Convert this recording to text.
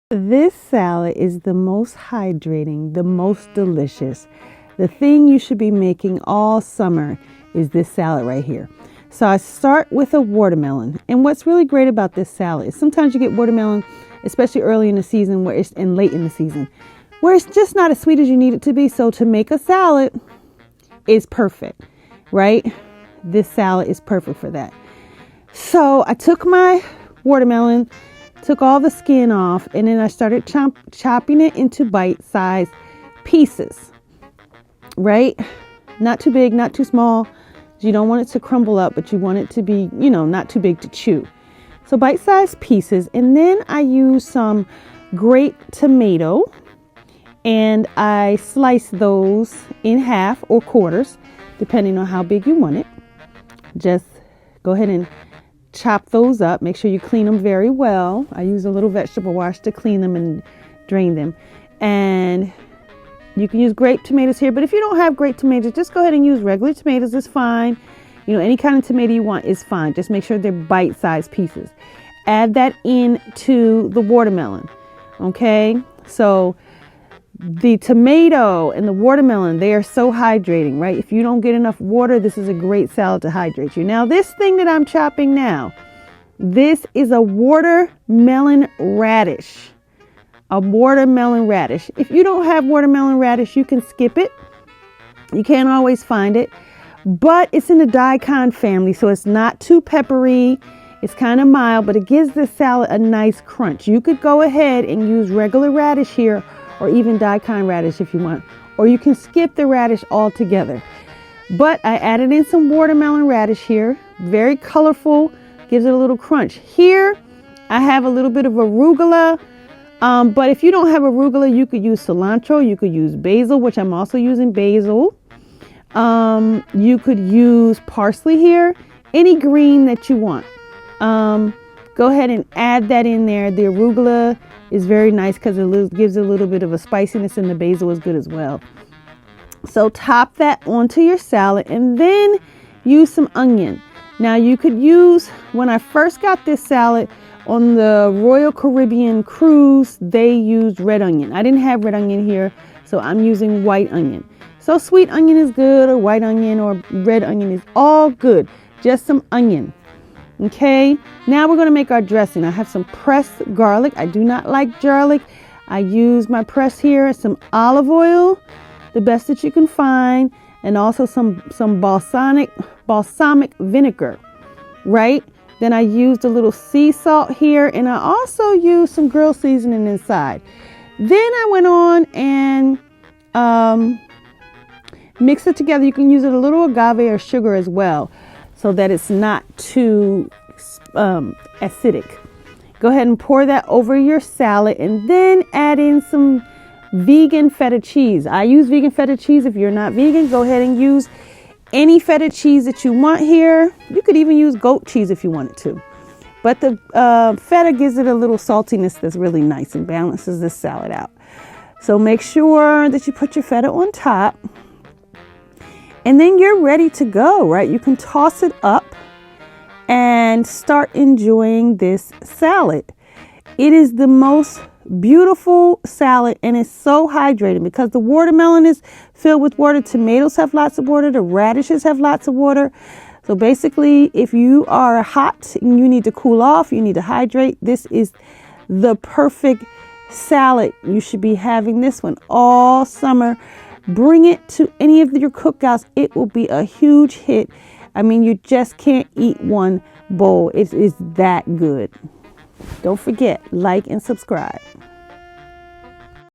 This salad is the most hydrating, the most delicious. The thing you should be making all summer is this salad right here. So I start with a watermelon. And what's really great about this salad is sometimes you get watermelon, especially early in the season and late in the season, where it's just not as sweet as you need it to be. So to make a salad is perfect, right? This salad is perfect for that. So I took my watermelon, took all the skin off, and then I started chopping it into bite-sized pieces, right? Not too big, not too small. You don't want it to crumble up, but you want it to be, not too big to chew. So bite-sized pieces. And then I use some grape tomato, and I slice those in half or quarters, depending on how big you want it. Just go ahead and chop those up. Make sure you clean them very well. I use a little vegetable wash to clean them and drain them. And you can use grape tomatoes here, but if you don't have grape tomatoes, just go ahead and use regular tomatoes. It's fine. Any kind of tomato you want is fine. Just make sure they're bite-sized pieces. Add that into the watermelon. Okay, so the tomato and the watermelon, they are so hydrating, right? If you don't get enough water, this is a great salad to hydrate you. Now, this thing that I'm chopping now, this is a watermelon radish. A watermelon radish. If you don't have watermelon radish, you can skip it. You can't always find it. But it's in the daikon family, so it's not too peppery. It's kind of mild, but it gives this salad a nice crunch. You could go ahead and use regular radish here, or even daikon radish if you want, or you can skip the radish altogether. But I added in some watermelon radish here, very colorful, gives it a little crunch. Here I have a little bit of arugula, but if you don't have arugula, you could use cilantro, you could use basil, which I'm also using basil. You could use parsley here, any green that you want. Go ahead and add that in there. The arugula is very nice because it gives a little bit of a spiciness, and the basil is good as well. So top that onto your salad and then use some onion. Now you could use, when I first got this salad on the Royal Caribbean cruise, they used red onion. I didn't have red onion here, so I'm using white onion. So sweet onion is good, or white onion or red onion is all good. Just some onion. Okay, now we're going to make our dressing. I have some pressed garlic. I do not like garlic. I use my press here, some olive oil, the best that you can find, and also some balsamic vinegar, right? Then I used a little sea salt here, and I also used some grill seasoning inside. Then I went on and mix it together. You can use a little agave or sugar as well, so that it's not too acidic. Go ahead and pour that over your salad, and then add in some vegan feta cheese. I use vegan feta cheese. If you're not vegan, go ahead and use any feta cheese that you want here. You could even use goat cheese if you wanted to. But the feta gives it a little saltiness that's really nice and balances this salad out. So make sure that you put your feta on top. And then you're ready to go, right? You can toss it up and start enjoying this salad. It is the most beautiful salad, and it's so hydrating because the watermelon is filled with water. Tomatoes have lots of water. The radishes have lots of water. So basically, if you are hot and you need to cool off, you need to hydrate, this is the perfect salad. You should be having this one all summer. Bring it to any of your cookouts. It will be a huge hit. I mean, you just can't eat one bowl. It is that good. Don't forget, like and subscribe.